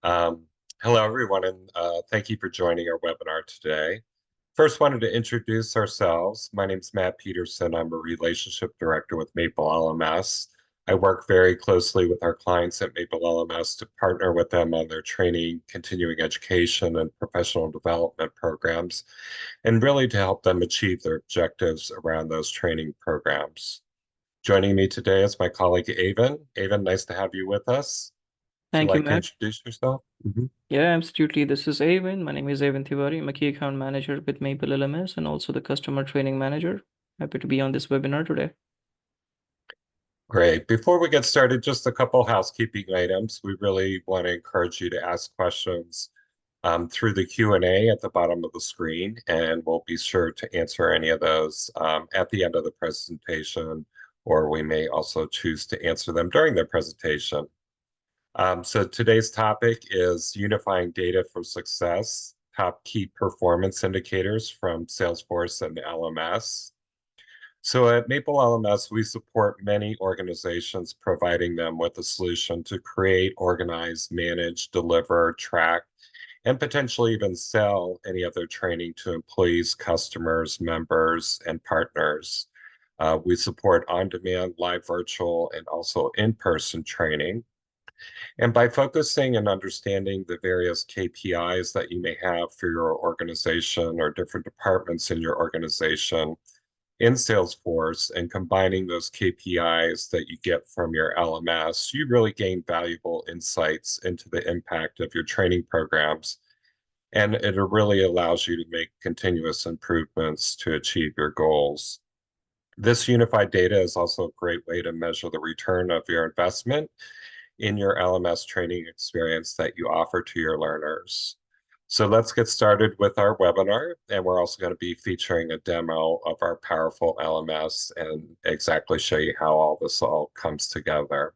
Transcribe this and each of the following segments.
Um, Hello, everyone, and thank you for joining our webinar today. First, wanted to introduce ourselves. My name is Matt Peterson. I'm a relationship director with MapleLMS. I work very closely with our clients at MapleLMS to partner with them on their training, continuing education, and professional development programs, and really to help them achieve their objectives around those training programs. Joining me today is my colleague, Avon. Avon, nice to have you with us. Would you Thank you, like to Matt. introduce yourself? Mhm. Yeah, absolutely. This is Avin. My name is Avin Tiwari. I'm a key account manager with MapleLMS and also the customer training manager. Happy to be on this webinar today. Great. Before we get started, just a couple housekeeping items. We really want to encourage you to ask questions through the Q&A at the bottom of the screen, and we'll be sure to answer any of those at the end of the presentation, or we may also choose to answer them during the presentation. So today's topic is unifying data for success, top key performance indicators from Salesforce and LMS. So at MapleLMS, we support many organizations, providing them with a solution to create, organize, manage, deliver, track, and potentially even sell any of their training to employees, customers, members, and partners. We support on-demand, live, virtual, and also in-person training. And by focusing and understanding the various KPIs that you may have for your organization or different departments in your organization, in Salesforce and combining those KPIs that you get from your LMS, you really gain valuable insights into the impact of your training programs. And it really allows you to make continuous improvements to achieve your goals. This unified data is also a great way to measure the return of your investment in your LMS training experience that you offer to your learners. So let's get started with our webinar, and we're also going to be featuring a demo of our powerful LMS and exactly show you how all this all comes together.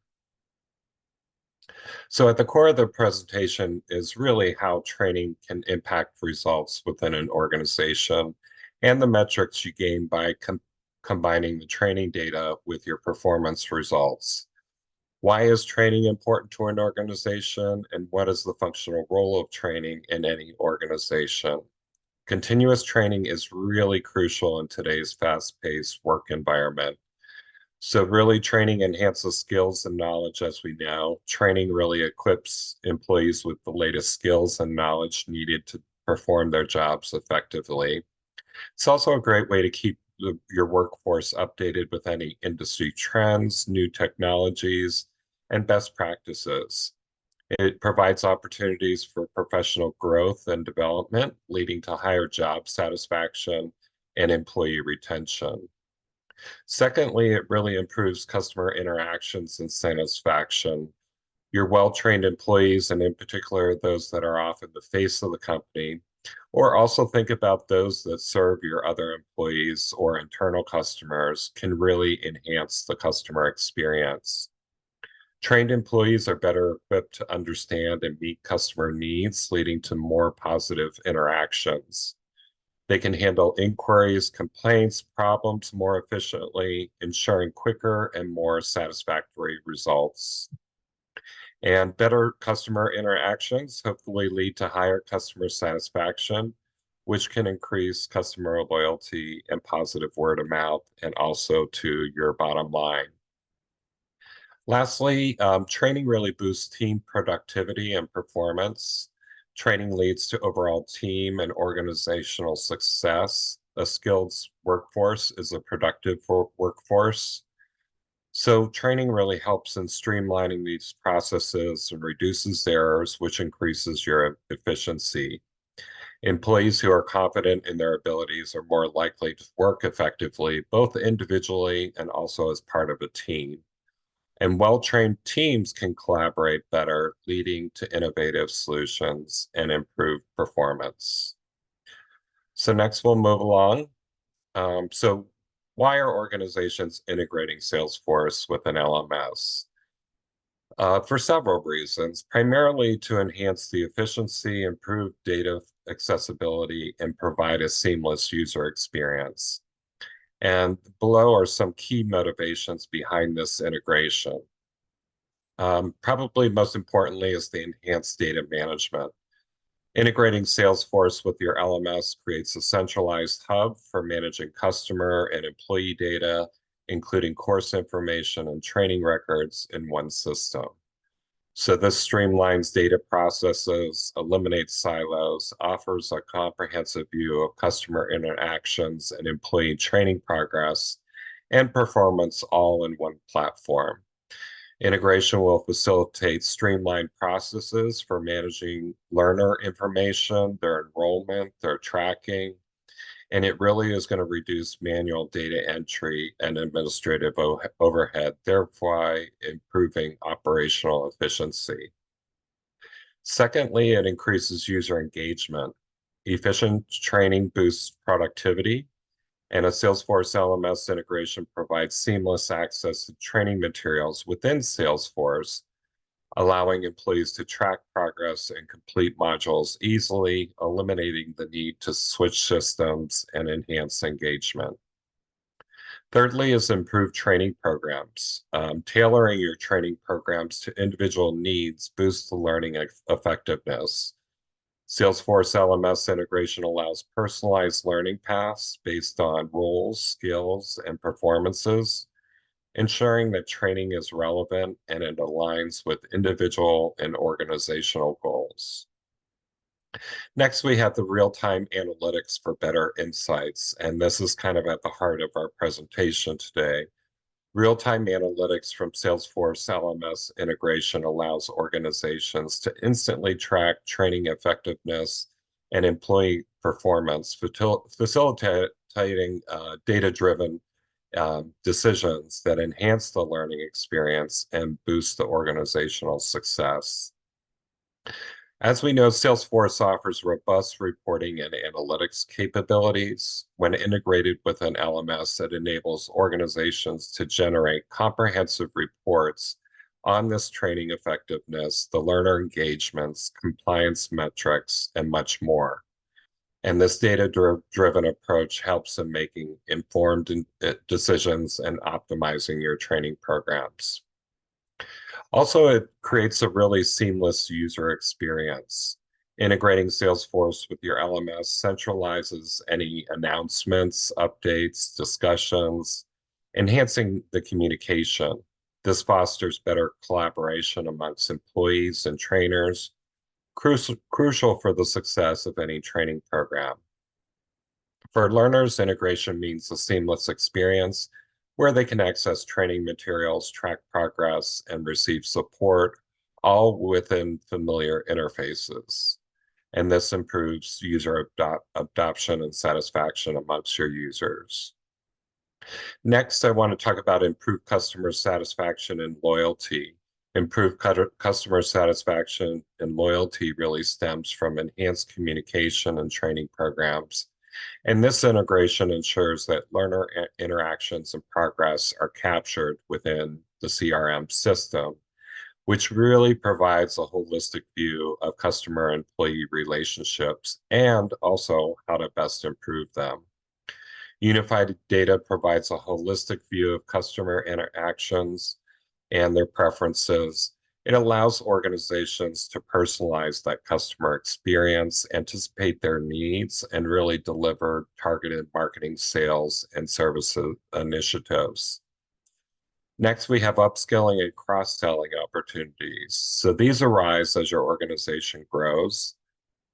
So at the core of the presentation is really how training can impact results within an organization and the metrics you gain by combining the training data with your performance results. Why is training important to an organization, and what is the functional role of training in any organization? Continuous training is really crucial in today's fast-paced work environment. So really training enhances skills and knowledge as we know. Training really equips employees with the latest skills and knowledge needed to perform their jobs effectively. It's also a great way to keep your workforce updated with any industry trends, new technologies, and best practices. It provides opportunities for professional growth and development, leading to higher job satisfaction and employee retention. Secondly, it really improves customer interactions and satisfaction. Your well-trained employees, and in particular those that are often the face of the company, or also think about those that serve your other employees or internal customers, can really enhance the customer experience. Trained employees are better equipped to understand and meet customer needs, leading to more positive interactions. They can handle inquiries, complaints, problems more efficiently, ensuring quicker and more satisfactory results. And better customer interactions hopefully lead to higher customer satisfaction, which can increase customer loyalty and positive word of mouth, and also to your bottom line. Lastly, training really boosts team productivity and performance. Training leads to overall team and organizational success. A skilled workforce is a productive workforce. So training really helps in streamlining these processes and reduces errors, which increases your efficiency. Employees who are confident in their abilities are more likely to work effectively, both individually and also as part of a team. And well-trained teams can collaborate better, leading to innovative solutions and improved performance. So next we'll move along. So why are organizations integrating Salesforce with an LMS? For several reasons, primarily to enhance the efficiency, improve data accessibility, and provide a seamless user experience. And below are some key motivations behind this integration. Probably most importantly is the enhanced data management. Integrating Salesforce with your LMS creates a centralized hub for managing customer and employee data, including course information and training records in one system. So this streamlines data processes, eliminates silos, offers a comprehensive view of customer interactions and employee training progress and performance all in one platform. Integration will facilitate streamlined processes for managing learner information, their enrollment, their tracking, and it really is going to reduce manual data entry and administrative overhead, thereby improving operational efficiency. Secondly, it increases user engagement. Efficient training boosts productivity, and a Salesforce LMS integration provides seamless access to training materials within Salesforce, allowing employees to track progress and complete modules easily, eliminating the need to switch systems and enhance engagement. Thirdly is improved training programs. Tailoring your training programs to individual needs boosts the learning effectiveness. Salesforce LMS integration allows personalized learning paths based on roles, skills, and performances, ensuring that training is relevant and it aligns with individual and organizational goals. Next, we have the real-time analytics for better insights, and this is kind of at the heart of our presentation today. Real-time analytics from Salesforce LMS integration allows organizations to instantly track training effectiveness and employee performance, facilitating data-driven decisions that enhance the learning experience and boost the organizational success. As we know, Salesforce offers robust reporting and analytics capabilities. When integrated with an LMS, it enables organizations to generate comprehensive reports on this training effectiveness, the learner engagements, compliance metrics, and much more. And this data-driven approach helps in making informed decisions and optimizing your training programs. Also, it creates a really seamless user experience. Integrating Salesforce with your LMS centralizes any announcements, updates, discussions, enhancing the communication. This fosters better collaboration amongst employees and trainers, crucial for the success of any training program. For learners, integration means a seamless experience where they can access training materials, track progress, and receive support, all within familiar interfaces. And this improves user adoption and satisfaction amongst your users. Next, I want to talk about improved customer satisfaction and loyalty. Improved customer satisfaction and loyalty really stems from enhanced communication and training programs. And this integration ensures that learner interactions and progress are captured within the CRM system, which really provides a holistic view of customer-employee relationships and also how to best improve them. Unified data provides a holistic view of customer interactions and their preferences. It allows organizations to personalize that customer experience, anticipate their needs, and really deliver targeted marketing, sales, and services initiatives. Next, we have upskilling and cross-selling opportunities. So these arise as your organization grows.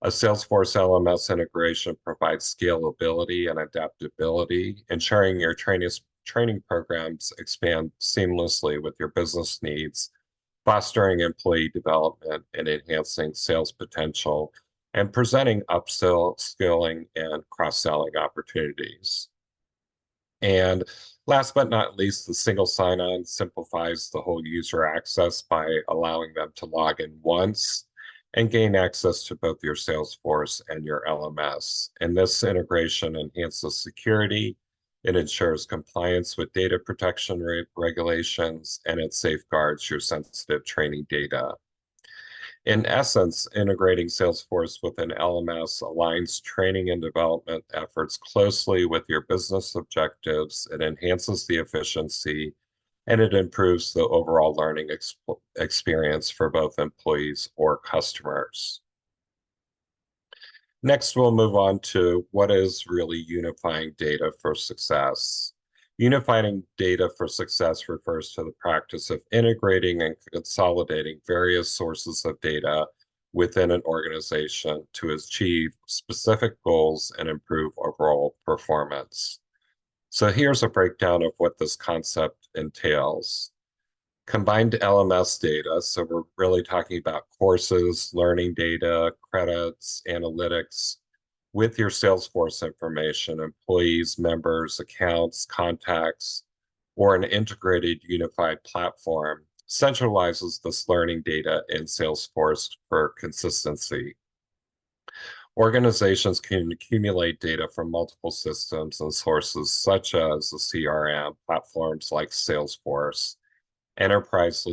A Salesforce LMS integration provides scalability and adaptability, ensuring your training programs expand seamlessly with your business needs, fostering employee development and enhancing sales potential, and presenting upskilling and cross-selling opportunities. And last but not least, the single sign-on simplifies the whole user access by allowing them to log in once and gain access to both your Salesforce and your LMS. And this integration enhances security, it ensures compliance with data protection regulations, and it safeguards your sensitive training data. In essence, integrating Salesforce with an LMS aligns training and development efforts closely with your business objectives. It enhances the efficiency, and it improves the overall learning experience for both employees or customers. Next, we'll move on to what is really unifying data for success. Unifying data for success refers to the practice of integrating and consolidating various sources of data within an organization to achieve specific goals and improve overall performance. So here's a breakdown of what this concept entails. Combined LMS data, so we're really talking about courses, learning data, credits, analytics, with your Salesforce information, employees, members, accounts, contacts, or an integrated unified platform, centralizes this learning data in Salesforce for consistency. Organizations can accumulate data from multiple systems and sources such as the CRM, platforms like Salesforce, enterprise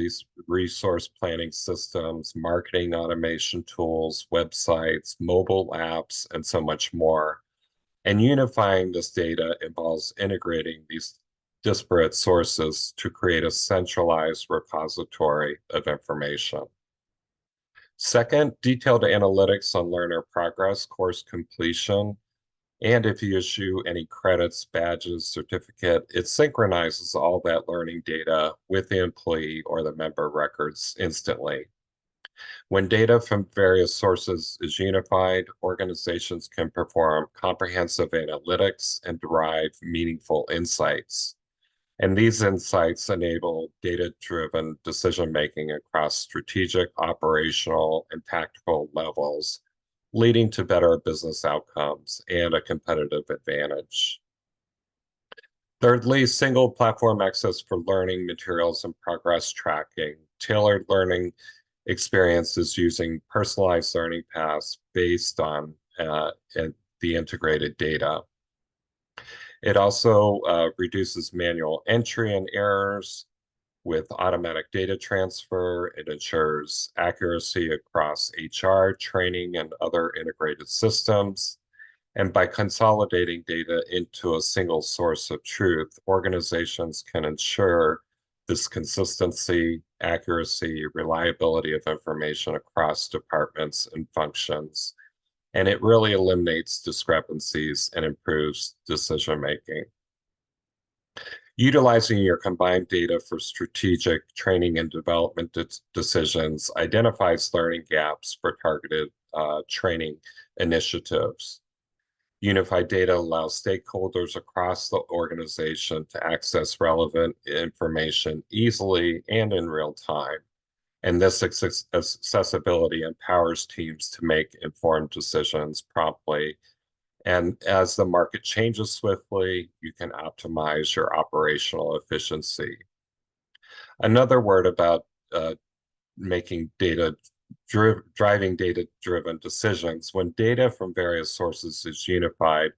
resource planning systems, marketing automation tools, websites, mobile apps, and so much more. And unifying this data involves integrating these disparate sources to create a centralized repository of information. Second, detailed analytics on learner progress, course completion, and if you issue any credits, badges, certificate, it synchronizes all that learning data with the employee or the member records instantly. When data from various sources is unified, organizations can perform comprehensive analytics and derive meaningful insights. And these insights enable data-driven decision-making across strategic, operational, and tactical levels, leading to better business outcomes and a competitive advantage. Thirdly, single platform access for learning materials and progress tracking, tailored learning experiences using personalized learning paths based on the integrated data. It also reduces manual entry and errors with automatic data transfer. It ensures accuracy across HR, training, and other integrated systems. And by consolidating data into a single source of truth, organizations can ensure this consistency, accuracy, reliability of information across departments and functions. And it really eliminates discrepancies and improves decision-making. Utilizing your combined data for strategic training and development decisions identifies learning gaps for targeted training initiatives. Unified data allows stakeholders across the organization to access relevant information easily and in real time. And this accessibility empowers teams to make informed decisions promptly. And as the market changes swiftly, you can optimize your operational efficiency. Another word about making driving data-driven decisions. When data from various sources is unified,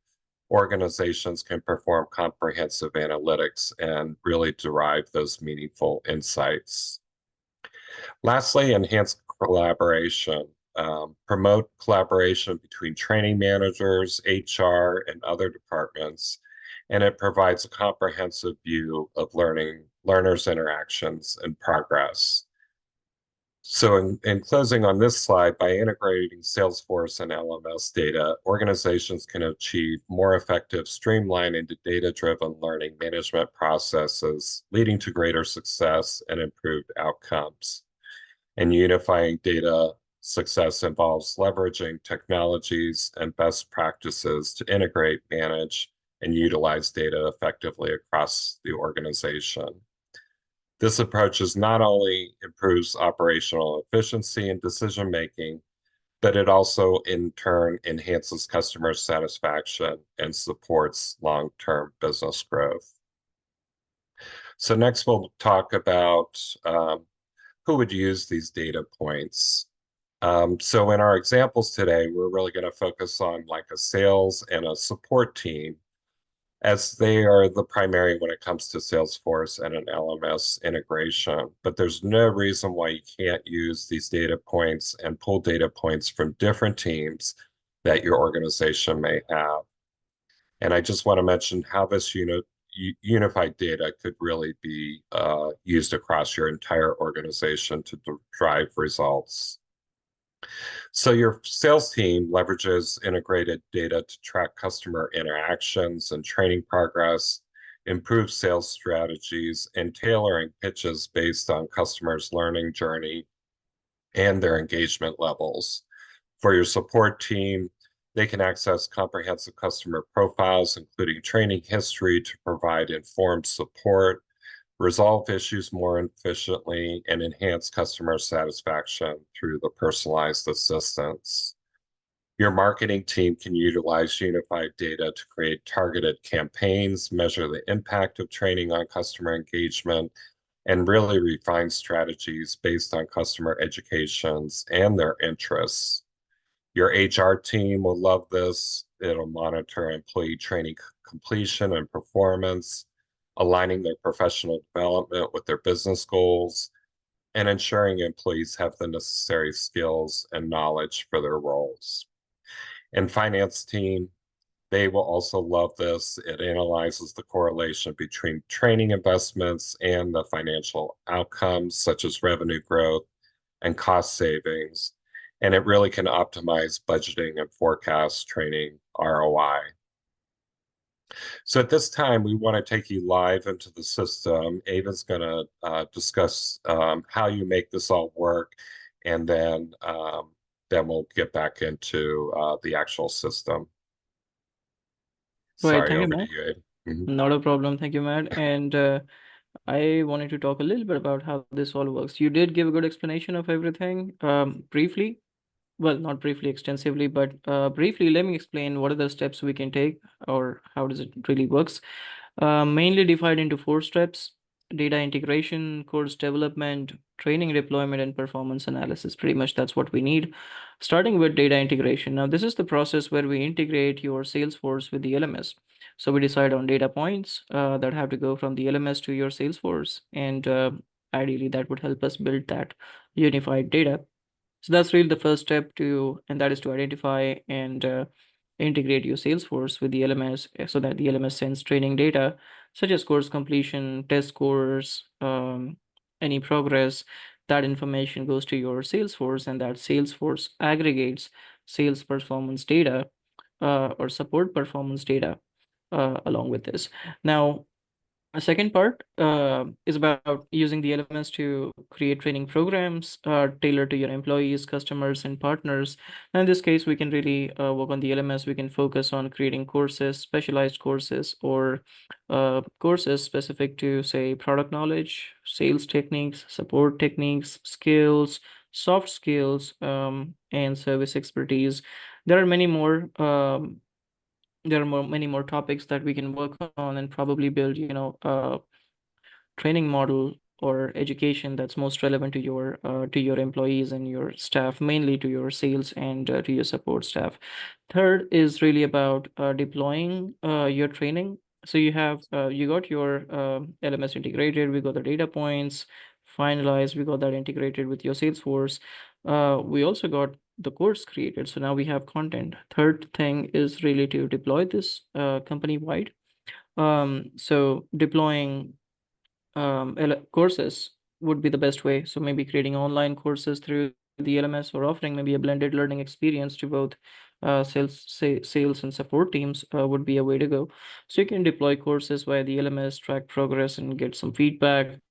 organizations can perform comprehensive analytics and really derive those meaningful insights. Lastly, enhance collaboration. Promote collaboration between training managers, HR, and other departments, and it provides a comprehensive view of learners' interactions and progress. So in closing on this slide, by integrating Salesforce and LMS data, organizations can achieve more effective, streamlined, and data-driven learning management processes, leading to greater success and improved outcomes. And unifying data success involves leveraging technologies and best practices to integrate, manage, and utilize data effectively across the organization. This approach not only improves operational efficiency and decision-making, but it also in turn enhances customer satisfaction and supports long-term business growth. So next we'll talk about who would use these data points. So in our examples today, we're really going to focus on like a sales and a support team, as they are the primary when it comes to Salesforce and an LMS integration. But there's no reason why you can't use these data points and pull data points from different teams that your organization may have. And I just want to mention how this unified data could really be used across your entire organization to drive results. So your sales team leverages integrated data to track customer interactions and training progress, improve sales strategies, and tailoring pitches based on customers' learning journey and their engagement levels. For your support team, they can access comprehensive customer profiles, including training history, to provide informed support, resolve issues more efficiently, and enhance customer satisfaction through the personalized assistance. Your marketing team can utilize unified data to create targeted campaigns, measure the impact of training on customer engagement, and really refine strategies based on customer educations and their interests. Your HR team will love this. It'll monitor employee training completion and performance, aligning their professional development with their business goals, and ensuring employees have the necessary skills and knowledge for their roles. And finance team, they will also love this. It analyzes the correlation between training investments and the financial outcomes, such as revenue growth and cost savings. And it really can optimize budgeting and forecast training ROI. So at this time, we want to take you live into the system. Ava's going to discuss how you make this all work, and then we'll get back into the actual system. Right, Sorry, thank you, over to Matt. you, Ava. Mhm. Not a problem. Thank you, Matt. And I wanted to talk a little bit about how this all works. You did give a good explanation of everything, briefly. Well, not briefly, extensively, but briefly, let me explain what are the steps we can take or how does it really works. Mainly divided into 4 steps: data integration, course development, training deployment, and performance analysis. Pretty much that's what we need. Starting with data integration. Now, this is the process where we integrate your Salesforce with the LMS. So we decide on data points that have to go from the LMS to your Salesforce, and ideally that would help us build that unified data. So that's really the first step and that is to identify and integrate your Salesforce with the LMS so that the LMS sends training data such as course completion, test scores, any progress. That information goes to your Salesforce, and that Salesforce aggregates sales performance data or support performance data along with this. Now, a second part is about using the LMS to create training programs tailored to your employees, customers, and partners. And in this case, we can really work on the LMS. We can focus on creating courses, specialized courses, or courses specific to, say, product knowledge, sales techniques, support techniques, skills, soft skills, and service expertise. There are many more. Many more topics that we can work on and probably build, a training model or education that's most relevant to your employees and your staff, mainly to your sales and to your support staff. Third is really about deploying your training. So you got your LMS integrated, we got the data points finalized, we got that integrated with your Salesforce. We also got the course created, so now we have content. Third thing is really to deploy this company wide. So deploying courses would be the best way. So maybe creating online courses through the LMS or offering maybe a blended learning experience to both sales and support teams would be a way to go. So you can deploy courses via the LMS, track progress, and get some feedback.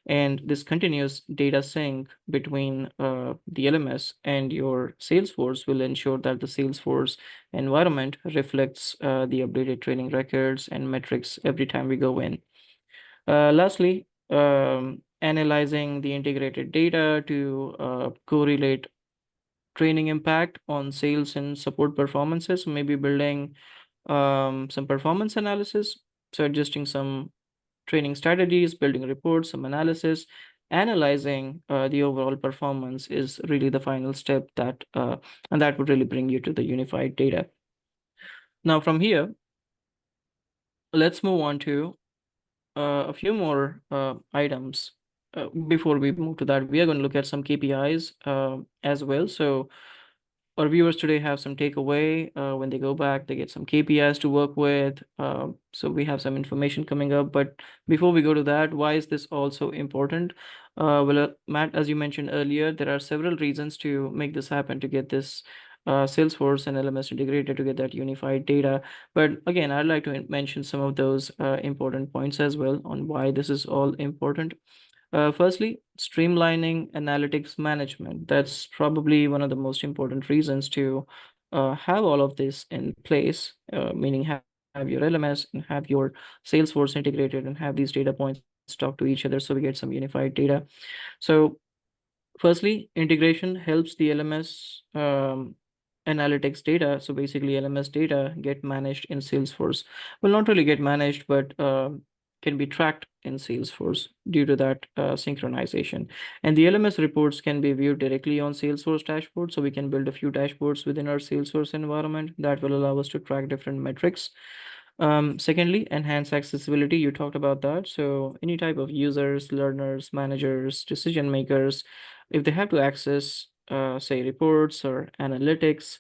And this continuous data sync between the LMS and your Salesforce will ensure that the Salesforce environment reflects the updated training records and metrics every time we go in. Lastly, analyzing the integrated data to correlate training impact on sales and support performances. Maybe building some performance analysis, so adjusting some training strategies, building reports, some analysis, analyzing the overall performance is really the final step and that would really bring you to the unified data. Now from here, let's move on to a few more items. Before we move to that, we are going to look at some KPIs as well. So our viewers today have some takeaway. When they go back, they get some KPIs to work with. So we have some information coming up. But before we go to that, why is this also important? Matt, as you mentioned earlier, there are several reasons to make this happen, to get this Salesforce and LMS integrated, to get that unified data. But again, I'd like to mention some of those important points as well on why this is all important. Firstly, streamlining analytics management. That's probably one of the most important reasons to have all of this in place, meaning have your LMS and have your Salesforce integrated and have these data points talk to each other so we get some unified data. So firstly, integration helps the LMS analytics data. So basically, LMS data get managed in Salesforce. Well, not really get managed, but can be tracked in Salesforce due to that synchronization. And the LMS reports can be viewed directly on Salesforce dashboard. So we can build a few dashboards within our Salesforce environment that will allow us to track different metrics. Secondly, enhance accessibility. You talked about that. So any type of users, learners, managers, decision makers, if they have to access, say, reports or analytics,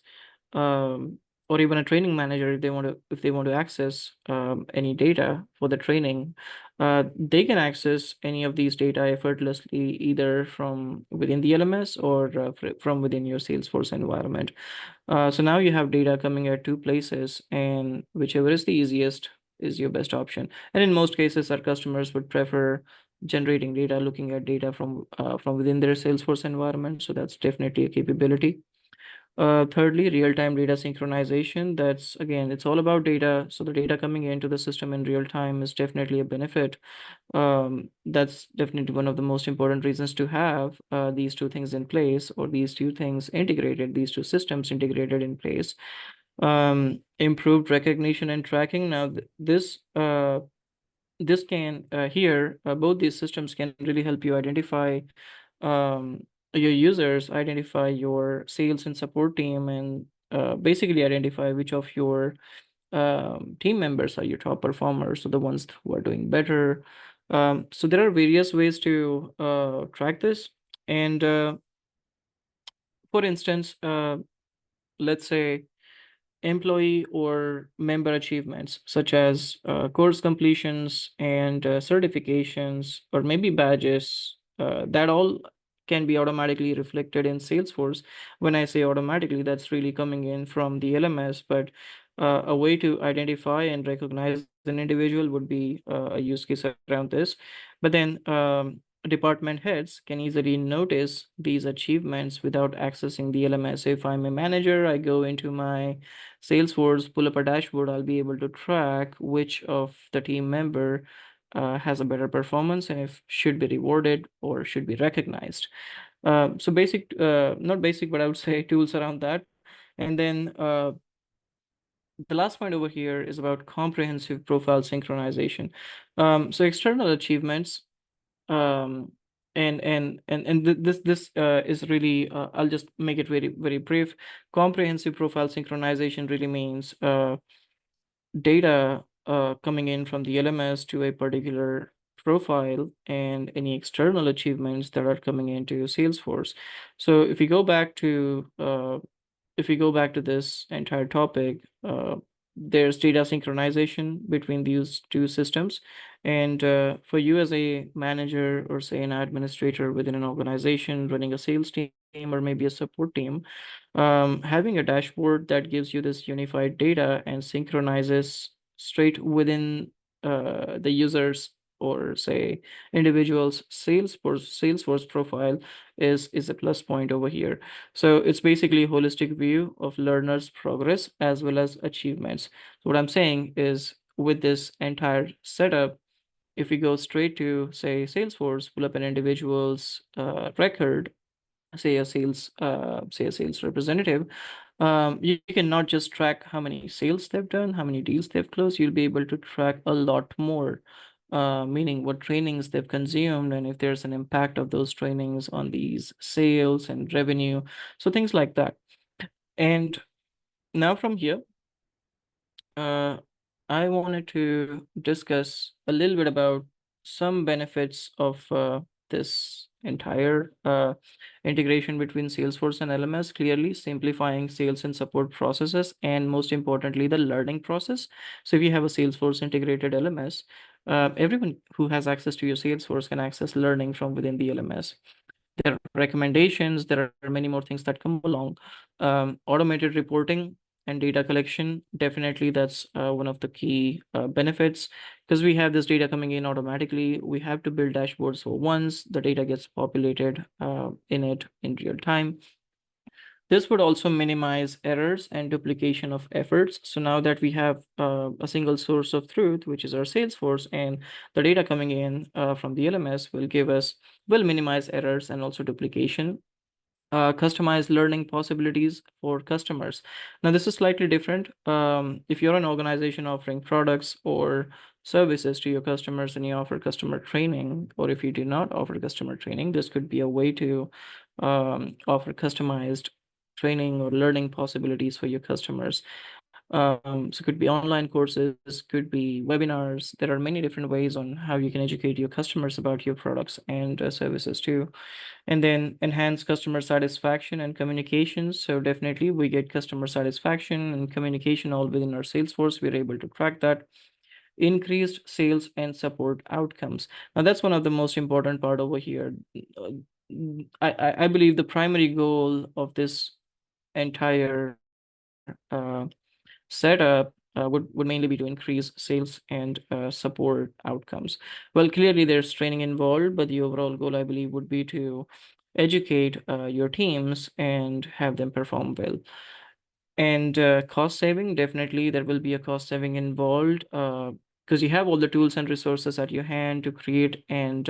um, or even a training manager, if they want to access any data for the training, they can access any of these data effortlessly, either from within the LMS or from within your Salesforce environment. So now you have data coming at two places, and whichever is the easiest is your best option. And in most cases, our customers would prefer generating data, looking at data from within their Salesforce environment. So that's definitely a capability. Thirdly, real-time data synchronization. That's again, it's all about data. So the data coming into the system in real time is definitely a benefit. That's definitely one of the most important reasons to have these two things in place, or these two things integrated, these two systems integrated in place. Improved recognition and tracking. Now, this can here both these systems can really help you identify your users, identify your sales and support team, and basically identify which of your team members are your top performers, so the ones who are doing better. So there are various ways to track this. And for instance, let's say employee or member achievements such as course completions and certifications, or maybe badges, that all can be automatically reflected in Salesforce. When I say automatically, that's really coming in from the LMS, but a way to identify and recognize an individual would be a use case around this. But then department heads can easily notice these achievements without accessing the LMS. If I'm a manager, I go into my Salesforce, pull up a dashboard, I'll be able to track which of the team member has a better performance and if should be rewarded or should be recognized. So basic, not basic, but I would say tools around that. And then the last point over here is about comprehensive profile synchronization. So external achievements, um, this is really, I'll just make it very, very brief. Comprehensive profile synchronization really means data coming in from the LMS to a particular profile and any external achievements that are coming into Salesforce. So if we go back to this entire topic, there's data synchronization between these two systems. And for you as a manager, or say an administrator within an organization running a sales team or maybe a support team, having a dashboard that gives you this unified data and synchronizes straight within the users, or say individual's Salesforce profile is a plus point over here. So it's basically a holistic view of learners' progress as well as achievements. So what I'm saying is, with this entire setup, if we go straight to, say, Salesforce, pull up an individual's record, say a sales representative, you can not just track how many sales they've done, how many deals they've closed. You'll be able to track a lot more, meaning what trainings they've consumed and if there's an impact of those trainings on these sales and revenue, so things like that. And now from here, I wanted to discuss a little bit about some benefits of this entire integration between Salesforce and LMS, clearly simplifying sales and support processes, and most importantly, the learning process. So if you have a Salesforce integrated LMS, everyone who has access to your Salesforce can access learning from within the LMS. There are recommendations, there are many more things that come along. Automated reporting and data collection, definitely that's one of the key benefits, because we have this data coming in automatically. We have to build dashboards, so once the data gets populated in it in real time. This would also minimize errors and duplication of efforts. So now that we have a single source of truth, which is our Salesforce, and the data coming in from the LMS will minimize errors and also duplication. Customized learning possibilities for customers. Now, this is slightly different. If you're an organization offering products or services to your customers and you offer customer training, or if you do not offer customer training, this could be a way to offer customized training or learning possibilities for your customers. So it could be online courses, could be webinars. There are many different ways on how you can educate your customers about your products and services too. And then enhance customer satisfaction and communications. So definitely we get customer satisfaction and communication all within our Salesforce. We're able to track that. Increased sales and support outcomes. Now that's one of the most important part over here. I believe the primary goal of this entire setup would mainly be to increase sales and support outcomes. Well, clearly there's training involved, but the overall goal, I believe, would be to educate your teams and have them perform well. And cost saving, definitely there will be a cost saving involved because you have all the tools and resources at your hand to create and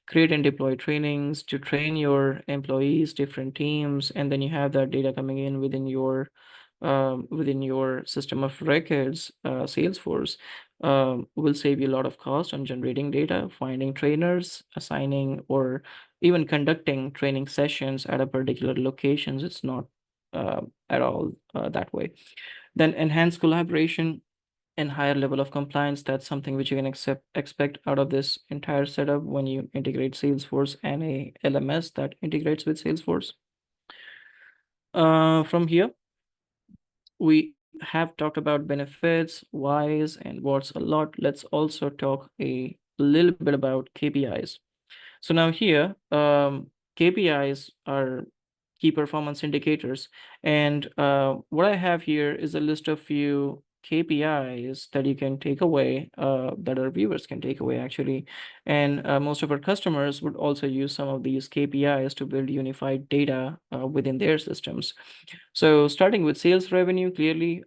deploy trainings, to train your employees, different teams, and then you have that data coming in within your system of records. Salesforce will save you a lot of cost on generating data, finding trainers, assigning, or even conducting training sessions at a particular locations. It's not at all that way. Then enhanced collaboration and higher level of compliance. That's something which you can expect out of this entire setup when you integrate Salesforce and a LMS that integrates with Salesforce. From here, we have talked about benefits, whys, and what's a lot. Let's also talk a little bit about KPIs. So now here, KPIs are key performance indicators. And what I have here is a list of few KPIs that you can take away, that our viewers can take away actually. And most of our customers would also use some of these KPIs to build unified data within their systems. So starting with sales revenue, clearly,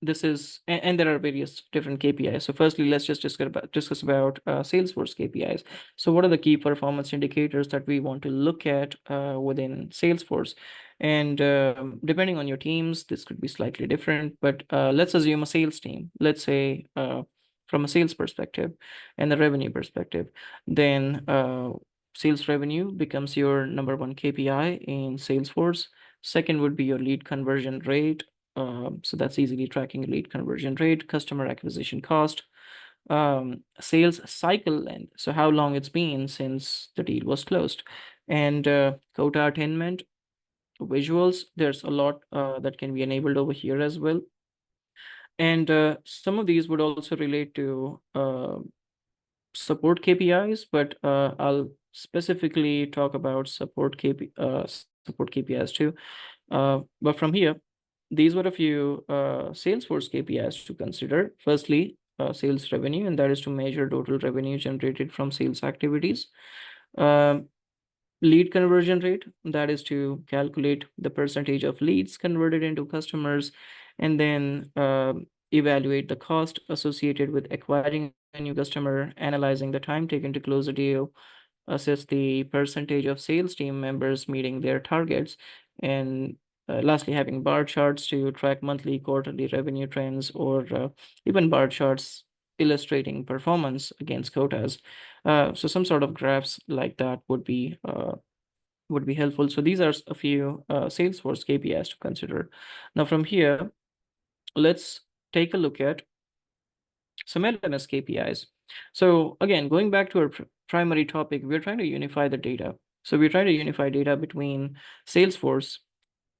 this is, and there are various different KPIs. So firstly, let's just discuss about Salesforce KPIs. So what are the key performance indicators that we want to look at within Salesforce? And depending on your teams, this could be slightly different, but let's assume a sales team, let's say from a sales perspective and the revenue perspective, then sales revenue becomes your number one KPI in Salesforce. Second would be your lead conversion rate. So that's easily tracking lead conversion rate, customer acquisition cost, sales cycle length. So how long it's been since the deal was closed, and quota attainment, visuals. There's a lot that can be enabled over here as well. And some of these would also relate to support KPIs, but I'll specifically talk about support KPIs too. But from here, these were a few Salesforce KPIs to consider. Firstly, sales revenue, and that is to measure total revenue generated from sales activities. Lead conversion rate, that is to calculate the percentage of leads converted into customers, and then evaluate the cost associated with acquiring a new customer, analyzing the time taken to close a deal, assess the percentage of sales team members meeting their targets, and lastly, having bar charts to track monthly, quarterly revenue trends, or even bar charts illustrating performance against quotas. So some sort of graphs like that would be helpful. So these are a few Salesforce KPIs to consider. Now from here, let's take a look at some LMS KPIs. So again, going back to our primary topic, we're trying to unify the data. So we're trying to unify data between Salesforce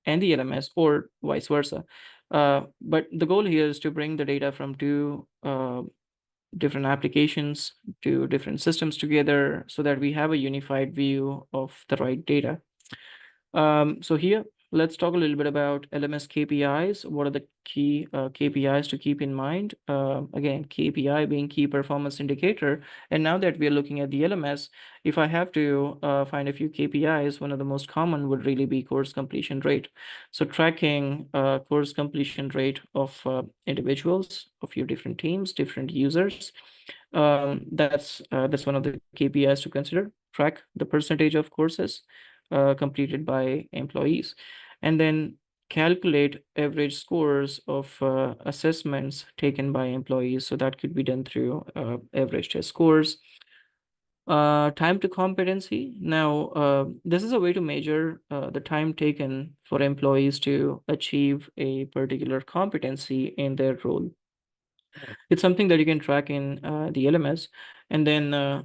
and the LMS or vice versa. But the goal here is to bring the data from two different applications to different systems together so that we have a unified view of the right data. So here, let's talk a little bit about LMS KPIs. What are the key KPIs to keep in mind? Again, KPI being key performance indicator. And now that we're looking at the LMS, if I have to find a few KPIs, one of the most common would really be course completion rate. So tracking course completion rate of individuals, of your different teams, different users. That's one of the KPIs to consider. Track the percentage of courses completed by employees, and then calculate average scores of assessments taken by employees. So that could be done through average test scores. Time to competency. Now, this is a way to measure the time taken for employees to achieve a particular competency in their role. It's something that you can track in the LMS, and then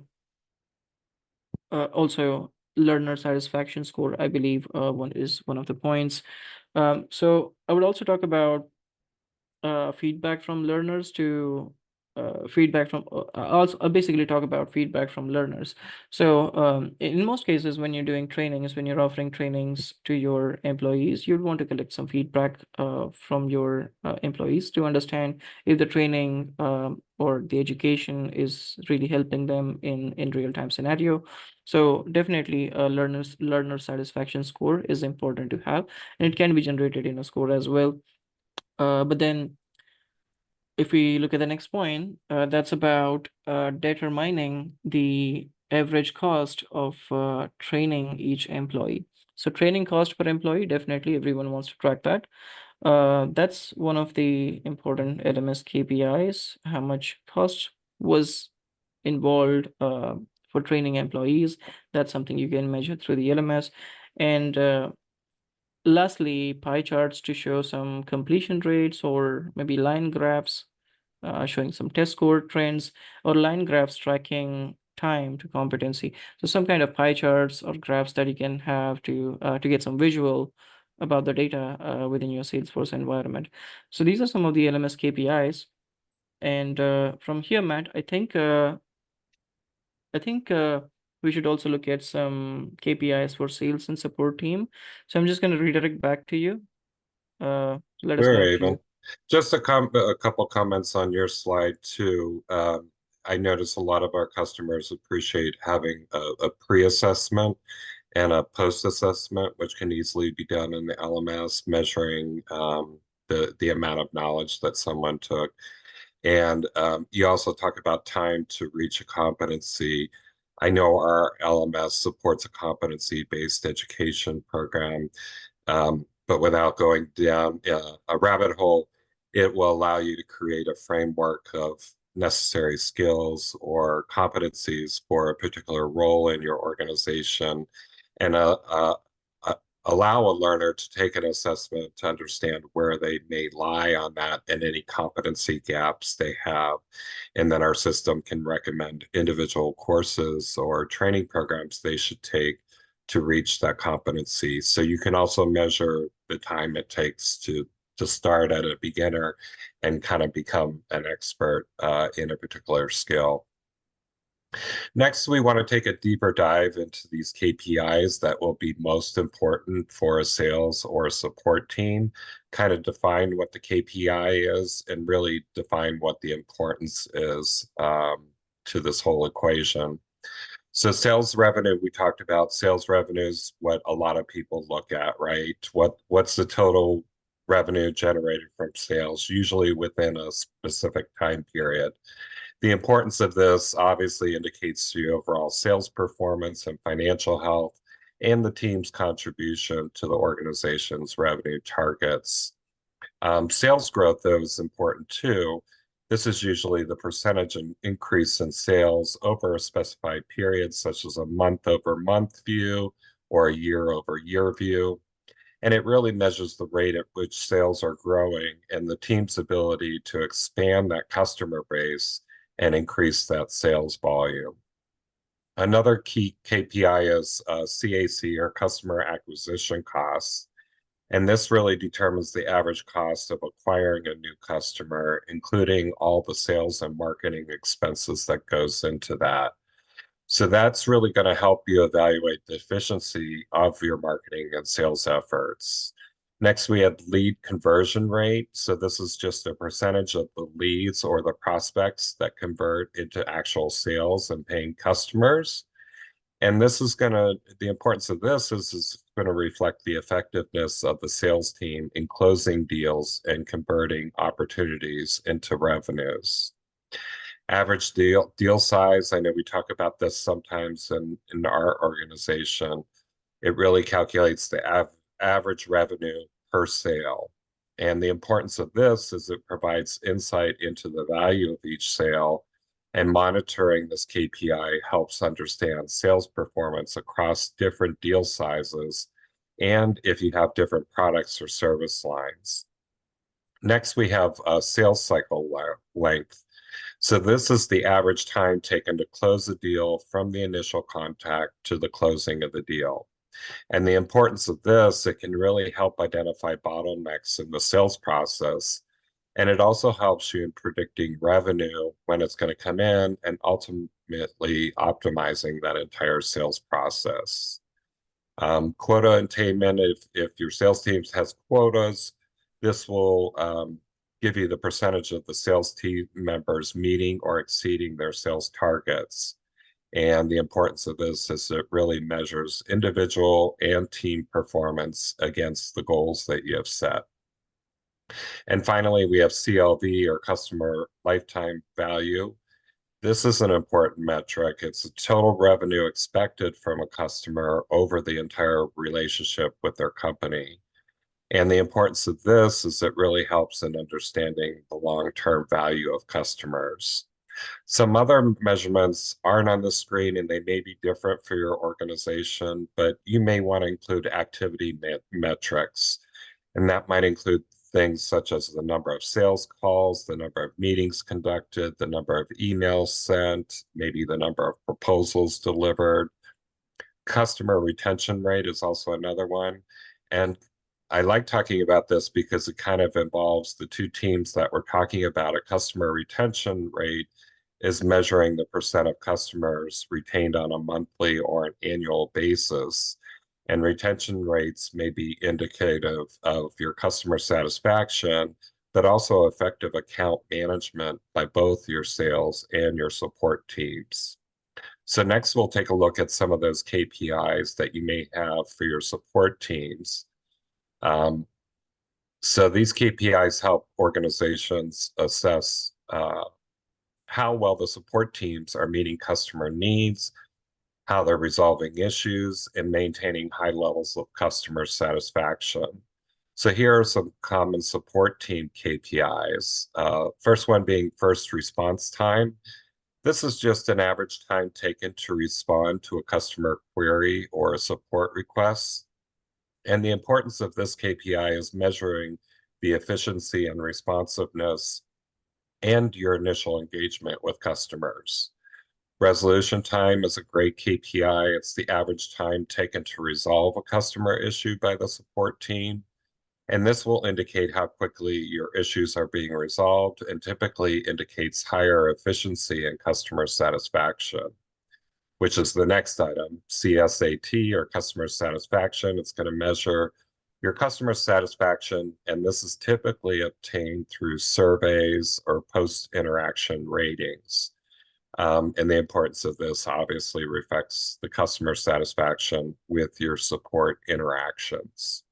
also learner satisfaction score, I believe, one of the points. So I would also talk about feedback from learners to feedback from also I'll basically talk about feedback from learners. So in most cases, when you're doing trainings, when you're offering trainings to your employees, you'd want to collect some feedback from your employees to understand if the training or the education is really helping them in real-time scenario. So definitely learner satisfaction score is important to have, and it can be generated in a score as well. But then if we look at the next point, that's about determining the average cost of training each employee. So training cost per employee, definitely everyone wants to track that. That's one of the important LMS KPIs, how much cost was involved for training employees. That's something you can measure through the LMS. And lastly, pie charts to show some completion rates or maybe line graphs showing some test score trends, or line graphs tracking time to competency. So some kind of pie charts or graphs that you can have to get some visual about the data within your Salesforce environment. So these are some of the LMS KPIs. And from here, Matt, I think we should also look at some KPIs for sales and support team. So I'm just going to redirect back to you. Let us know Sure, if Avon. you. Just a couple comments on your slide too. I notice a lot of our customers appreciate having a pre-assessment and a post-assessment, which can easily be done in the LMS, measuring the amount of knowledge that someone took. And you also talk about time to reach a competency. I know our LMS supports a competency-based education program, but without going down a rabbit hole, it will allow you to create a framework of necessary skills or competencies for a particular role in your organization, and allow a learner to take an assessment to understand where they may lie on that and any competency gaps they have. And then our system can recommend individual courses or training programs they should take to reach that competency. So you can also measure the time it takes to start at a beginner and kind of become an expert in a particular skill. Next, we want to take a deeper dive into these KPIs that will be most important for a sales or a support team, kind of define what the KPI is and really define what the importance is to this whole equation. So sales revenue, we talked about sales revenue is what a lot of people look at, right? What's the total revenue generated from sales, usually within a specific time period. The importance of this obviously indicates to your overall sales performance and financial health and the team's contribution to the organization's revenue targets. Sales growth, though, is important too. This is usually the percentage increase in sales over a specified period, such as a month-over-month view or a year-over-year view. And it really measures the rate at which sales are growing and the team's ability to expand that customer base and increase that sales volume. Another key KPI is CAC, or customer acquisition costs. And this really determines the average cost of acquiring a new customer, including all the sales and marketing expenses that goes into that. So that's really going to help you evaluate the efficiency of your marketing and sales efforts. Next, we have lead conversion rate. So this is just a percentage of the leads or the prospects that convert into actual sales and paying customers. And this is going to, the importance of this is going to reflect the effectiveness of the sales team in closing deals and converting opportunities into revenues. Average deal size, I know we talk about this sometimes in our organization. It really calculates the average revenue per sale. And the importance of this is it provides insight into the value of each sale, and monitoring this KPI helps understand sales performance across different deal sizes and if you have different products or service lines. Next, we have sales cycle length. So this is the average time taken to close a deal from the initial contact to the closing of the deal. And the importance of this, it can really help identify bottlenecks in the sales process. And it also helps you in predicting revenue when it's going to come in and ultimately optimizing that entire sales process. Quota attainment, if your sales team has quotas, this will give you the percentage of the sales team members meeting or exceeding their sales targets. And the importance of this is it really measures individual and team performance against the goals that you have set. And finally, we have CLV, or customer lifetime value. This is an important metric. It's the total revenue expected from a customer over the entire relationship with their company. And the importance of this is it really helps in understanding the long-term value of customers. Some other measurements aren't on the screen and they may be different for your organization, but you may want to include activity metrics. And that might include things such as the number of sales calls, the number of meetings conducted, the number of emails sent, maybe the number of proposals delivered. Customer retention rate is also another one. And I like talking about this because it kind of involves the two teams that we're talking about. A customer retention rate is measuring the percent of customers retained on a monthly or an annual basis. And retention rates may be indicative of your customer satisfaction, but also effective account management by both your sales and your support teams. So next, we'll take a look at some of those KPIs that you may have for your support teams. So these KPIs help organizations assess how well the support teams are meeting customer needs, how they're resolving issues, and maintaining high levels of customer satisfaction. So here are some common support team KPIs. First one being first response time. This is just an average time taken to respond to a customer query or a support request. And the importance of this KPI is measuring the efficiency and responsiveness and your initial engagement with customers. Resolution time is a great KPI. It's the average time taken to resolve a customer issue by the support team. And this will indicate how quickly your issues are being resolved and typically indicates higher efficiency and customer satisfaction, which is the next item, CSAT, or customer satisfaction. It's going to measure your customer satisfaction, and this is typically obtained through surveys or post-interaction ratings. And the importance of this obviously reflects the customer satisfaction with your support interactions.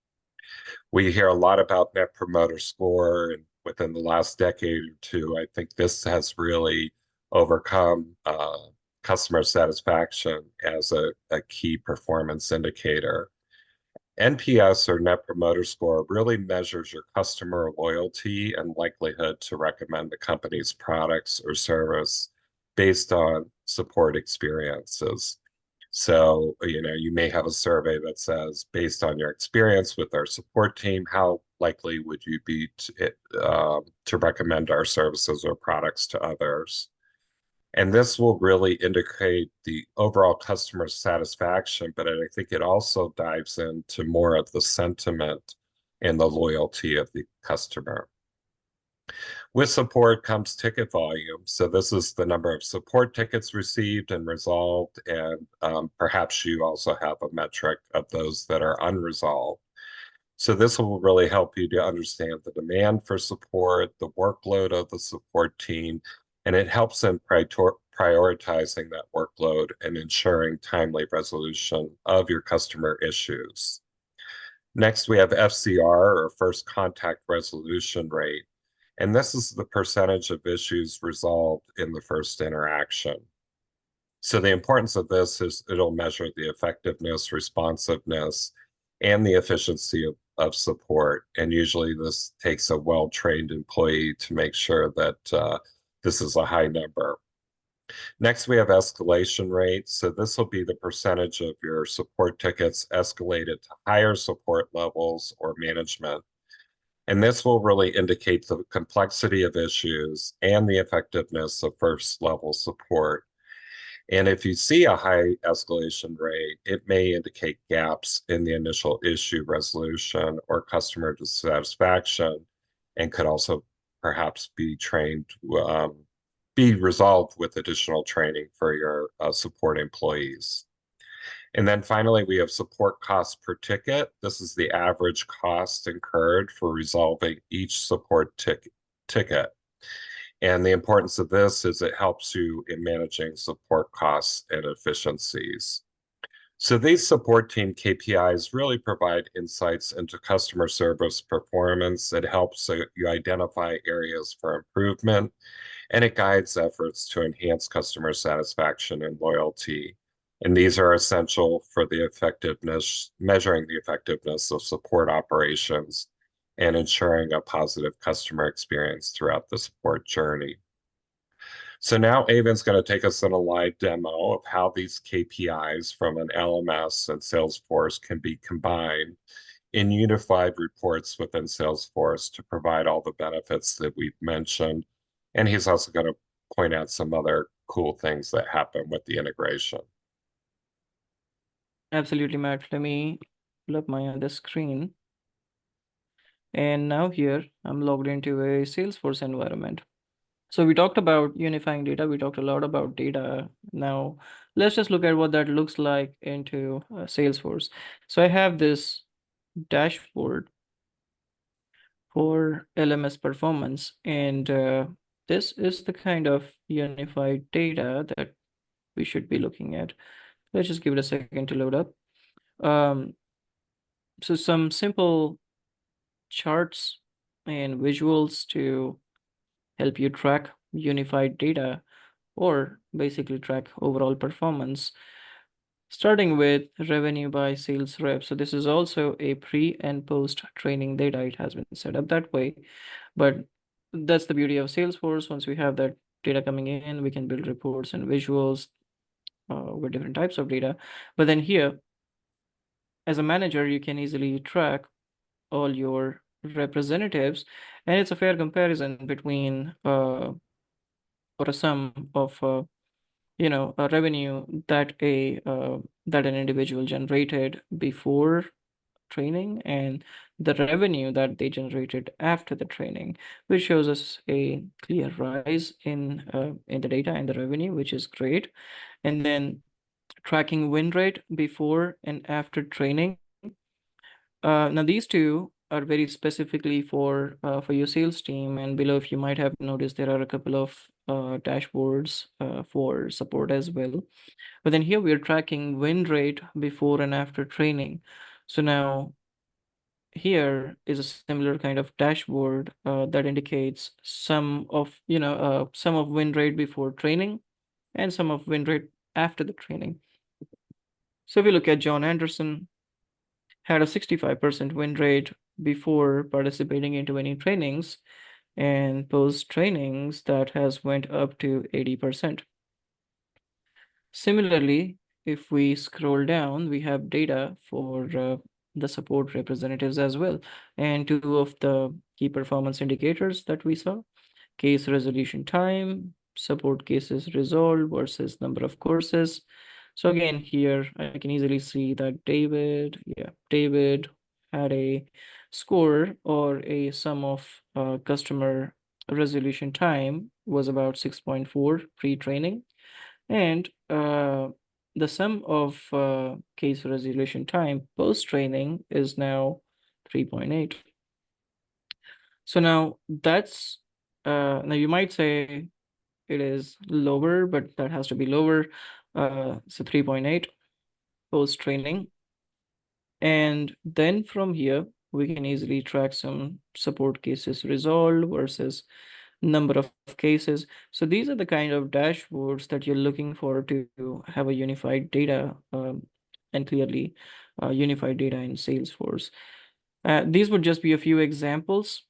We hear a lot about Net Promoter Score, and within the last decade or two, I think this has really overcome customer satisfaction as a key performance indicator. NPS, or Net Promoter Score, really measures your customer loyalty and likelihood to recommend the company's products or service based on support experiences. So, you may have a survey that says, based on your experience with our support team, how likely would you be to recommend our services or products to others? And this will really indicate the overall customer satisfaction, but I think it also dives into more of the sentiment and the loyalty of the customer. With support comes ticket volume. So this is the number of support tickets received and resolved, and perhaps you also have a metric of those that are unresolved. So this will really help you to understand the demand for support, the workload of the support team, and it helps in prioritizing that workload and ensuring timely resolution of your customer issues. Next, we have FCR, or first contact resolution rate, and this is the percentage of issues resolved in the first interaction. So the importance of this is it'll measure the effectiveness, responsiveness, and the efficiency of support. And usually this takes a well-trained employee to make sure that this is a high number. Next, we have escalation rate. So this will be the percentage of your support tickets escalated to higher support levels or management. And this will really indicate the complexity of issues and the effectiveness of first level support. And if you see a high escalation rate, it may indicate gaps in the initial issue resolution or customer dissatisfaction, and could also perhaps be be resolved with additional training for your support employees. And then finally, we have support costs per ticket. This is the average cost incurred for resolving each support ticket. And the importance of this is it helps you in managing support costs and efficiencies. So these support team KPIs really provide insights into customer service performance. It helps you identify areas for improvement, and it guides efforts to enhance customer satisfaction and loyalty. And these are essential for the effectiveness, measuring the effectiveness of support operations and ensuring a positive customer experience throughout the support journey. So now Avon's going to take us on a live demo of how these KPIs from an LMS and Salesforce can be combined in unified reports within Salesforce to provide all the benefits that we've mentioned. And he's also going to point out some other cool things that happen with the integration. Absolutely, Matt. Let me pull up my other screen. And now here I'm logged into a Salesforce environment. So we talked about unifying data. We talked a lot about data. Now let's just look at what that looks like into Salesforce. So I have this dashboard for LMS performance, and this is the kind of unified data that we should be looking at. Let's just give it a second to load up. So some simple charts and visuals to help you track unified data, or basically track overall performance, starting with revenue by sales rep. So this is also a pre and post training data. It has been set up that way, but that's the beauty of Salesforce. Once we have that data coming in, we can build reports and visuals with different types of data. But then here, as a manager, you can easily track all your representatives, and it's a fair comparison between or a sum of a revenue that an individual generated before training and the revenue that they generated after the training, which shows us a clear rise in the data and the revenue, which is great. And then tracking win rate before and after training. Now these two are very specifically for your sales team, and below, if you might have noticed, there are a couple of dashboards for support as well. But then here we are tracking win rate before and after training. So now here is a similar kind of dashboard that indicates some of win rate before training and some of win rate after the training. So if we look at John Anderson, had a 65% win rate before participating into any trainings, and post trainings that has went up to 80%. Similarly, if we scroll down, we have data for the support representatives as well. And two of the key performance indicators that we saw: case resolution time support cases resolved versus number of courses. So again, here I can easily see that David had a score or a sum of customer resolution time was about 6.4 pre-training, and the sum of case resolution time post-training is now 3.8. So now that's now you might say it is lower, but that has to be lower. So 3.8 post-training. And then from here, we can easily track some support cases resolved versus number of cases. So these are the kind of dashboards that you're looking for to have a unified data and clearly unified data in Salesforce. These would just be a few examples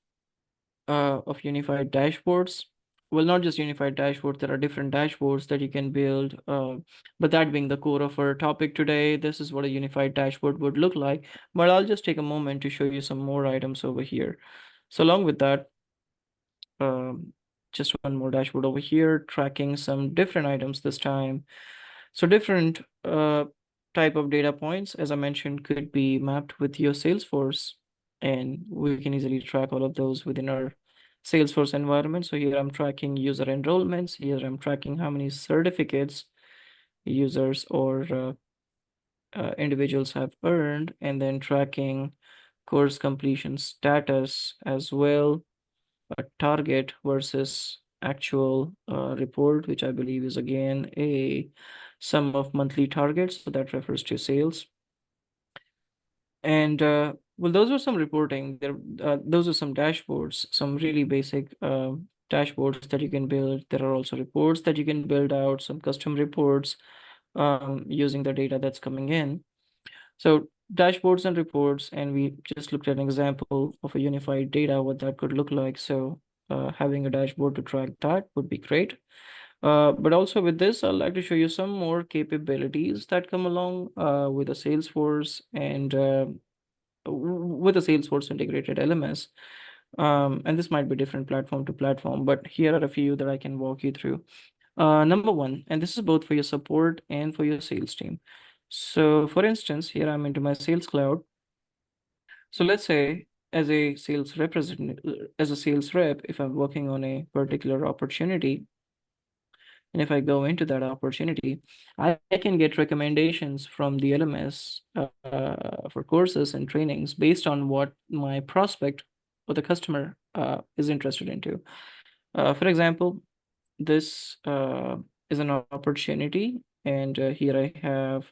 of unified dashboards. Well, not just unified dashboards, there are different dashboards that you can build. But that being the core of our topic today, this is what a unified dashboard would look like. But I'll just take a moment to show you some more items over here. So along with that, just one more dashboard over here, tracking some different items this time. So different type of data points, as I mentioned, could be mapped with your Salesforce, and we can easily track all of those within our Salesforce environment. So here I'm tracking user enrollments. Here I'm tracking how many certificates users or individuals have earned, and then tracking course completion status as well, a target versus actual report, which I believe is again a sum of monthly targets. So that refers to sales. And well, those are some reporting. Those are some dashboards, some really basic dashboards that you can build. There are also reports that you can build out, some custom reports using the data that's coming in. So dashboards and reports, and we just looked at an example of a unified data, what that could look like. So having a dashboard to track that would be great. But also with this, I'd like to show you some more capabilities that come along with a Salesforce and with a Salesforce integrated LMS. And this might be different platform to platform, but here are a few that I can walk you through. Number one, and this is both for your support and for your sales team. So for instance, here I'm into my Sales Cloud. So let's say as a sales representative, as a sales rep, if I'm working on a particular opportunity, and if I go into that opportunity, I can get recommendations from the LMS for courses and trainings based on what my prospect or the customer is interested into. For example, this is an opportunity, and here I have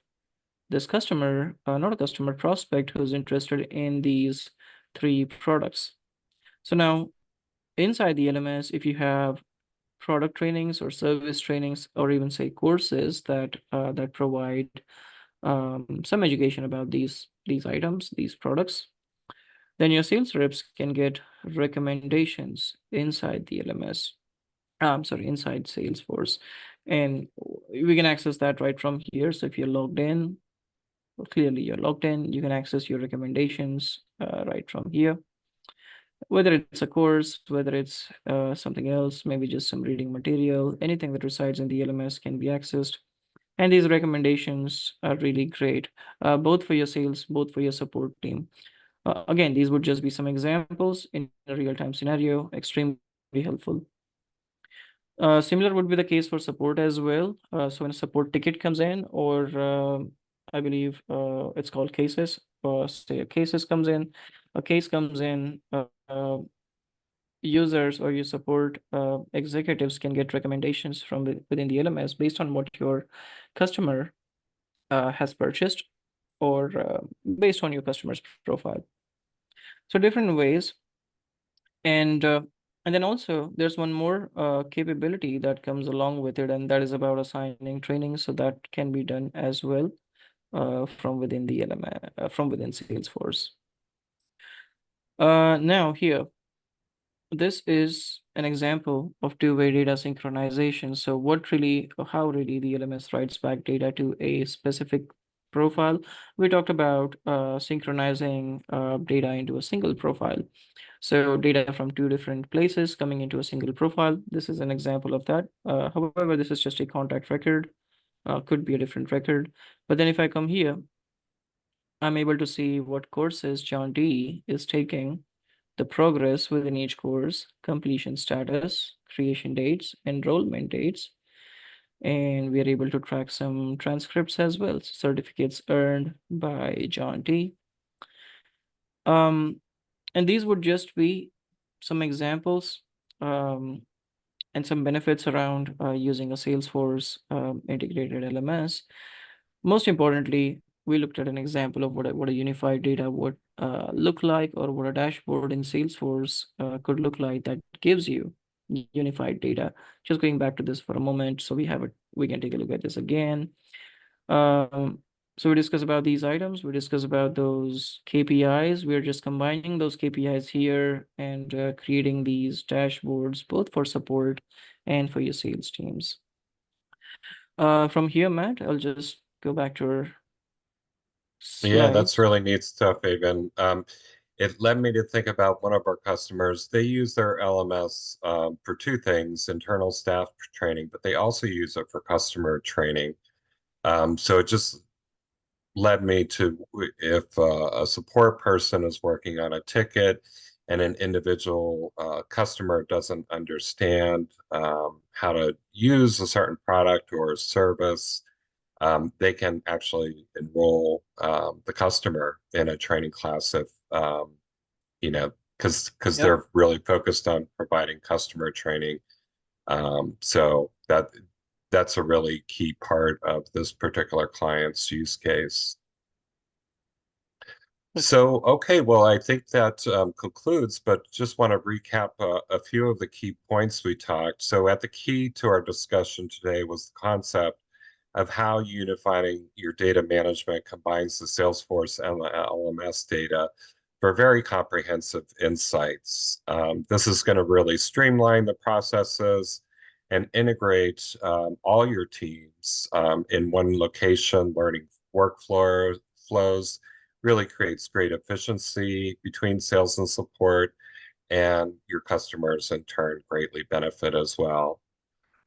this customer, not a customer, prospect who's interested in these 3 products. So now inside the LMS, if you have product trainings or service trainings, or even say courses that that provide some education about these items, these products, then your sales reps can get recommendations inside the LMS. I'm sorry, inside Salesforce, and we can access that right from here. So if you're logged in, well, clearly you're logged in, you can access your recommendations right from here. Whether it's a course, whether it's something else, maybe just some reading material, anything that resides in the LMS can be accessed. And these recommendations are really great, both for your sales, both for your support team. Again, these would just be some examples in a real-time scenario, extremely helpful. Similar would be the case for support as well. So when a support ticket comes in, or I believe it's called cases, say a cases comes in, a case comes in, users or your support executives can get recommendations from within the LMS based on what your customer has purchased, or based on your customer's profile. So different ways. And then also there's one more capability that comes along with it, and that is about assigning training. So that can be done as well from within the LMS, from within Salesforce. Now here, this is an example of two-way data synchronization. So how really the LMS writes back data to a specific profile. We talked about synchronizing data into a single profile. So data from two different places coming into a single profile. This is an example of that. However, this is just a contact record, could be a different record. But then if I come here, I'm able to see what courses John D is taking, the progress within each course, completion status, creation dates, enrollment dates, and we are able to track some transcripts as well, certificates earned by John D. And these would just be some examples and some benefits around using a Salesforce integrated LMS. Most importantly, we looked at an example of what a unified data would look like, or what a dashboard in Salesforce could look like that gives you unified data. Just going back to this for a moment, so we can take a look at this again. Um, so we discuss about these items, we discuss about those KPIs. We're just combining those KPIs here and creating these dashboards, both for support and for your sales teams. From here, Matt, I'll just go back to our Yeah, that's slides. really neat stuff, Aven. It led me to think about one of our customers. They use their LMS for two things: internal staff training, but they also use it for customer training. So it just led me to, if a support person is working on a ticket and an individual customer doesn't understand how to use a certain product or service, they can actually enroll the customer in a training class if you know, because Yep. they're really focused on providing customer training. So that's a really key part of this particular client's use case. So, okay, well, I think that concludes, but just want to recap a few of the key points we talked. So, at the key to our discussion today was the concept of how unifying your data management combines the Salesforce LMS data for very comprehensive insights. This is going to really streamline the processes and integrate all your teams in one location, learning flows, really creates great efficiency between sales and support, and your customers in turn greatly benefit as well.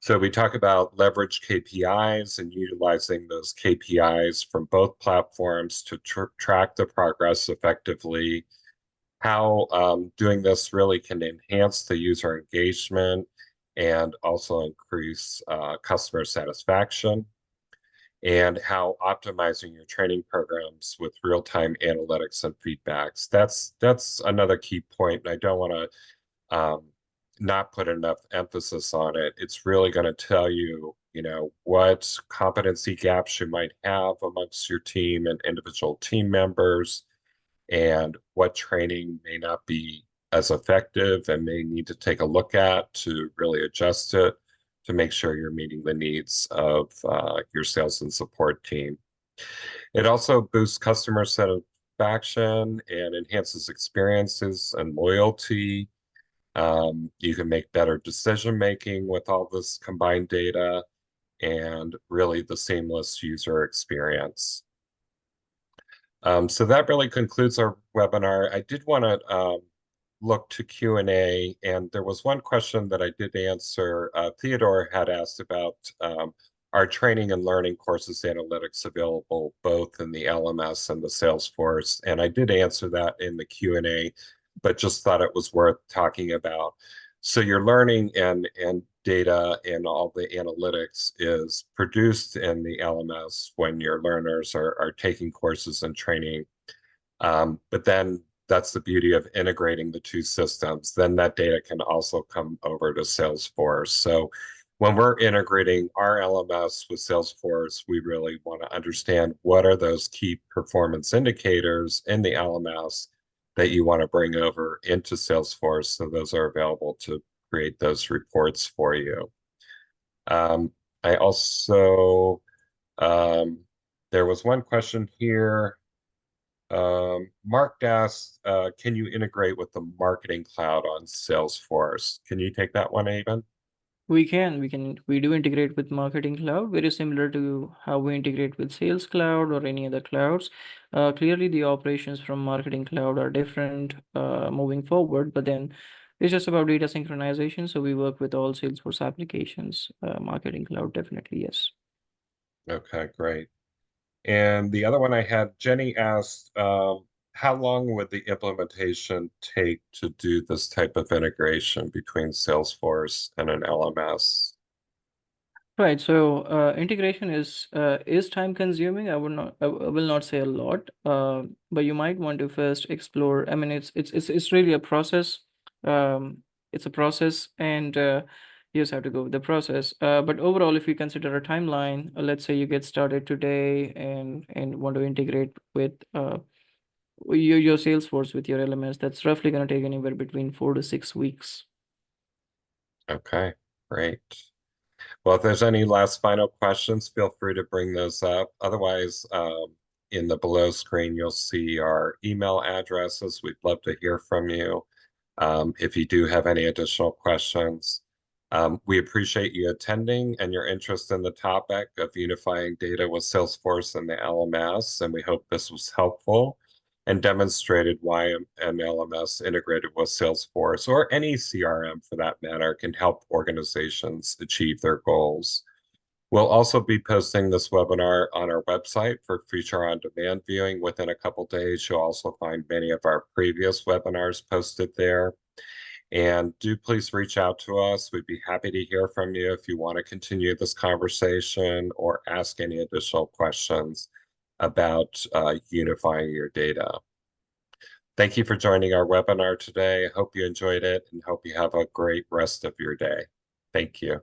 So we talk about leverage KPIs and utilizing those KPIs from both platforms to track the progress effectively, how doing this really can enhance the user engagement and also increase customer satisfaction, and how optimizing your training programs with real-time analytics and feedbacks. That's another key point, and I don't want to not put enough emphasis on it. It's really going to tell you, what competency gaps you might have amongst your team and individual team members, and what training may not be as effective and may need to take a look at to really adjust it to make sure you're meeting the needs of your sales and support team. It also boosts customer satisfaction and enhances experiences and loyalty. You can make better decision making with all this combined data and really the seamless user experience. So that really concludes our webinar. I did want to look to Q&A, and there was one question that I did answer. Theodore had asked about our training and learning courses analytics available both in the LMS and the Salesforce, and I did answer that in the Q&A, but just thought it was worth talking about. So your learning and data and all the analytics is produced in the LMS when your learners are taking courses and training. But then that's the beauty of integrating the two systems. Then that data can also come over to Salesforce. So when we're integrating our LMS with Salesforce, we really want to understand what are those key performance indicators in the LMS that you want to bring over into Salesforce. So those are available to create those reports for you. I also, there was one question here. Mark asked, can you integrate with the Marketing Cloud on Salesforce? Can you take that one, Aben? We do integrate with Marketing Cloud, very similar to how we integrate with Sales Cloud or any other clouds. Clearly, the operations from Marketing Cloud are different moving forward, but then it's just about data synchronization. So we work with all Salesforce applications. Marketing Cloud, definitely, yes. Okay, great. And the other one I had, Jenny asked, how long would the implementation take to do this type of integration between Salesforce and an LMS? Right. So integration is time consuming. I will not say a lot. But you might want to first explore. I mean, it's really a process. It's a process, and you just have to go with the process. But overall, if you consider a timeline, let's say you get started today and want to integrate with your Salesforce with your LMS, that's roughly going to take anywhere between 4 to 6 weeks. Okay, great. Well, if there's any last final questions, feel free to bring those up. Otherwise, in the below screen, you'll see our email addresses. We'd love to hear from you. If you do have any additional questions, we appreciate you attending and your interest in the topic of unifying data with Salesforce and the LMS, and we hope this was helpful and demonstrated why an LMS integrated with Salesforce or any CRM for that matter can help organizations achieve their goals. We'll also be posting this webinar on our website for future on-demand viewing within a couple days. You'll also find many of our previous webinars posted there. And do please reach out to us. We'd be happy to hear from you if you want to continue this conversation or ask any additional questions about unifying your data. Thank you for joining our webinar today. I hope you enjoyed it and hope you have a great rest of your day. Thank you.